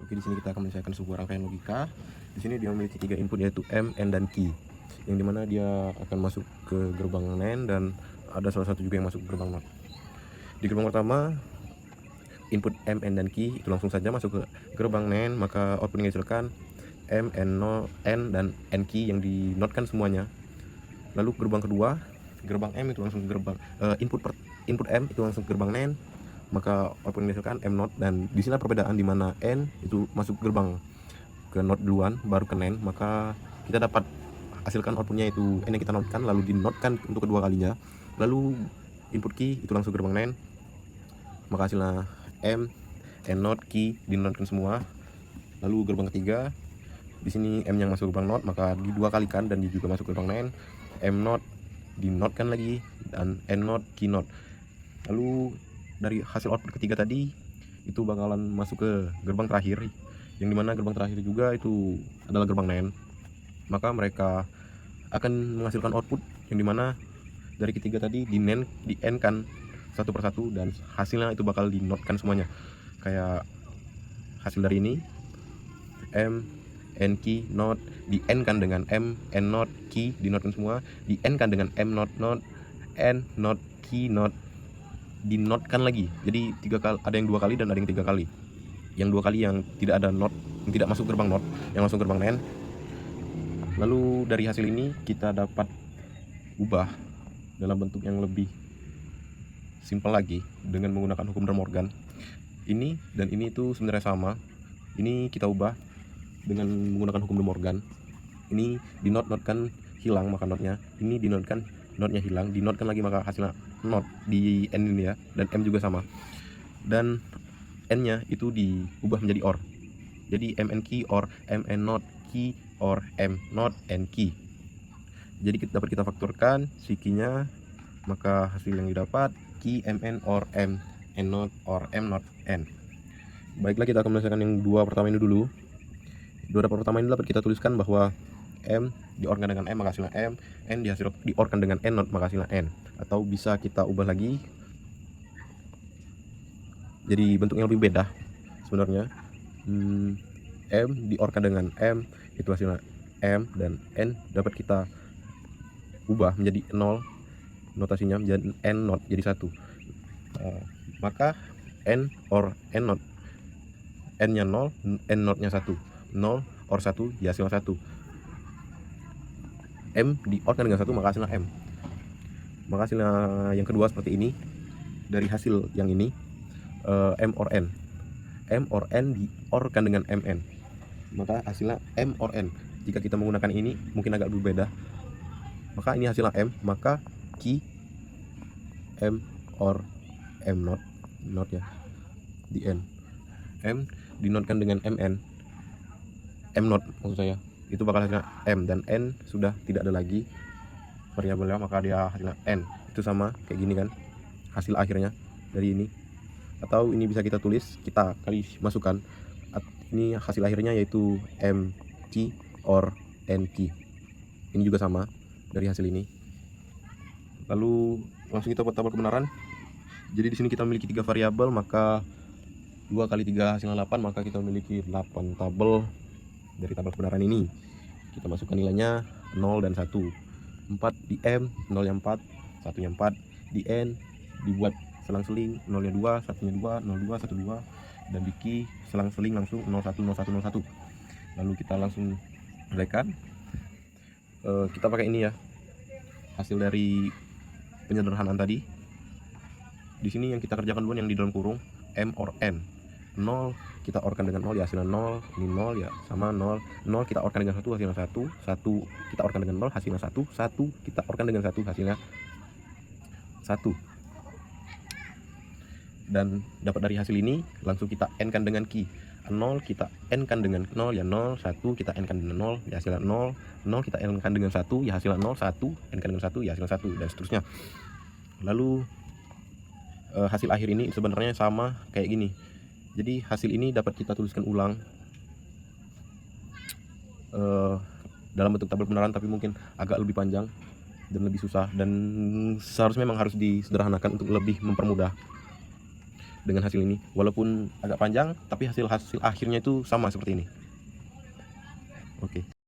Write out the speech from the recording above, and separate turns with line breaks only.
Oke, di sini kita akan menyelesaikan sebuah rangkaian logika. Di sini dia memiliki 3 input, yaitu M, N, dan Q, yang dimana dia akan masuk ke gerbang NAND dan ada salah satu juga yang masuk ke gerbang NOT. Di gerbang pertama, input M, N, dan Q itu langsung saja masuk ke gerbang NAND, maka output yang dihasilkan M, N, dan NQ yang dinotkan semuanya. Lalu gerbang kedua, gerbang M itu langsung ke gerbang input M itu langsung ke gerbang NAND, maka output yang dihasilkan M not. Dan di sini perbedaan di mana N itu masuk gerbang ke not duluan baru ke NAND, maka kita dapat hasilkan outputnya itu N yang kita notkan lalu dinotkan untuk kedua kalinya. Lalu input key itu langsung ke gerbang NAND, maka hasilnya M, N not, key dinotkan semua. Lalu gerbang ketiga, di sini M yang masuk gerbang not, maka dua kalikan dan dia juga masuk gerbang NAND. M not dinotkan lagi dan N not, key not. Lalu dari hasil output ketiga tadi itu bakalan masuk ke gerbang terakhir, yang dimana gerbang terakhir juga itu adalah gerbang NAND. Maka mereka akan menghasilkan output yang dimana dari ketiga tadi di N kan satu persatu dan hasilnya itu bakal dinotkan semuanya. Kayak hasil dari ini M, N, key, not, di N kan dengan M, N not, key dinotkan semua, di N kan dengan M not, not, N not, key not, dinotkan lagi. Jadi tiga kali, ada yang dua kali dan ada yang tiga kali. Yang dua kali yang tidak ada not, yang tidak masuk gerbang not, yang langsung gerbang NAND. Lalu dari hasil ini kita dapat ubah dalam bentuk yang lebih simpel lagi dengan menggunakan hukum De Morgan. Ini dan ini itu sebenarnya sama. Ini kita ubah dengan menggunakan hukum De Morgan. Ini di notkan hilang maka notnya, ini di notkan notnya hilang, di notkan lagi maka hasilnya not di N ini ya, dan M juga sama. Dan N nya itu diubah menjadi OR. Jadi MN key or MN not key or M not N key. Jadi dapat kita faktorkan si key nya, maka hasil yang didapat key MN or M N not or M not N. Baiklah, kita akan menyelesaikan yang dua pertama ini dulu. Dua pertama ini dapat kita tuliskan bahwa M diorkan dengan M maka hasilnya M, N diorkan dengan N not maka hasilnya N. Atau bisa kita ubah lagi jadi bentuknya lebih beda sebenarnya. M diorkan dengan M itu hasilnya M, dan N dapat kita ubah menjadi 0 notasinya, menjadi N not jadi 1. Maka N or N not, N nya 0, N not nya 1, 0 or 1 ya hasilnya 1. M diorkan dengan 1 maka hasilnya M. Maka hasilnya yang kedua seperti ini. Dari hasil yang ini M or N, M or N diorkan dengan MN, maka hasilnya M or N. Jika kita menggunakan ini mungkin agak berbeda, maka ini hasilnya M, maka key M or M not, not ya di N. M dinotkan dengan MN, M not maksud saya, itu bakal hasilnya M, dan N sudah tidak ada lagi variabelnya maka dia hasilnya N. Itu sama kayak gini kan hasil akhirnya dari ini. Atau ini bisa kita tulis, kita kali masukkan ini hasil akhirnya yaitu M key or N key. Ini juga sama dari hasil ini. Lalu langsung kita buat tabel kebenaran. Jadi di sini kita memiliki 3 variabel, maka 2 kali 3 hasilnya 8, maka kita memiliki 8 tabel. Dari tabel kebenaran ini kita masukkan nilainya 0 dan 1. 4 di M, 0 nya 4, 1 nya 4. Di N dibuat selang-seling, 0 nya 2, 1 nya 2, 0 2 1 2, dan di key selang-seling langsung 0 1 0 1 0 1. Lalu kita langsung uraikan. Kita pakai ini ya, hasil dari penyederhanaan tadi. Di sini yang kita kerjakan dulu yang di dalam kurung M or N. 0 kita orkan dengan 0 ya hasilnya 0, ini 0 ya sama 0, 0 kita orkan dengan 1 hasilnya 1, 1 kita orkan dengan 0 hasilnya 1, 1 kita orkan dengan 1 hasilnya 1. Dan dapat dari hasil ini langsung kita N kan dengan key. 0 kita N kan dengan 0 ya 0, 1 kita N kan dengan 0 ya hasilnya 0, 0 kita N kan dengan 1 ya hasilnya 0, 1 N kan dengan 1 ya hasilnya 1, dan seterusnya. Lalu hasil akhir ini sebenarnya sama kayak gini. Jadi hasil ini dapat kita tuliskan ulang dalam bentuk tabel kebenaran, tapi mungkin agak lebih panjang dan lebih susah, dan seharusnya memang harus disederhanakan untuk lebih mempermudah. dengan hasil ini. Walaupun agak panjang, tapi hasil akhirnya itu sama seperti ini. Oke.